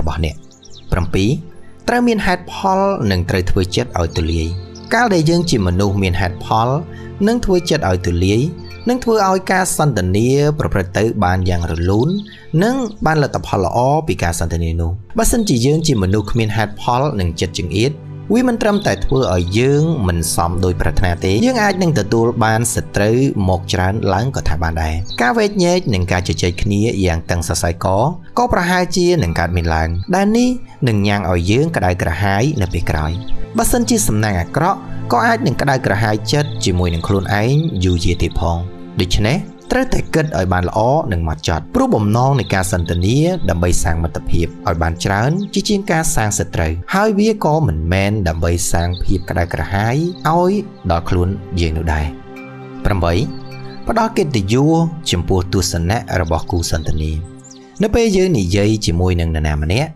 របស់អ្នក 7. ត្រូវមានហេតុផលនិងត្រូវធ្វើចិត្តឲ្យទូលាយកាលដែលយើងជាមនុស្សមានហេតុផលនិងធ្វើចិត្តឲ្យទូលាយនឹងធ្វើឲ្យការសន្ទនាប្រព្រឹត្តទៅបានយ៉ាងរលូននិងបានលទ្ធផលល្អពីការសន្ទនានោះបើសិនជាយើងជាមនុស្សគ្មានហេតុផលនិងចិត្តចង្អៀតវាមិនត្រឹមតែធ្វើឲ្យយើងមិនសមដោយប្រាថ្នាទេយើងអាចនឹងទទួលបានសត្រូវមកច្រើនឡើងក៏ថាបានដែរការវែកញែកនិងការជជែកគ្នាយ៉ាងតឹងសរសៃកក៏ប្រហែលជានឹងកើតមានឡើងដែលនេះនឹងញ៉ាំងឲ្យយើងក្តៅក្រហាយនៅពេលក្រោយបើសិនជាសំណាងអាក្រក់ក៏អាចនឹងក្តៅក្រហាយចិត្តជាមួយនឹងខ្លួនឯងយូរយារទៀតផងដូច្នេះត្រូវតែគិតឲ្យបានល្អនិងហ្មត់ចត់ព្រោះបំណងនៃការសន្ទនាដើម្បីសាងមិត្តភាពឲ្យបានច្រើនជាងការសាងសត្រូវហើយវាក៏មិនមែនដើម្បីសាងភាពក្តៅក្រហាយឲ្យដល់ខ្លួនយើងនោះដែរ 8. ផ្ដល់កិត្តិយសចំពោះទស្សនៈរបស់គូសន្ទនានៅពេលយើងនិយាយជាមួយនឹងនរណាម្នាក់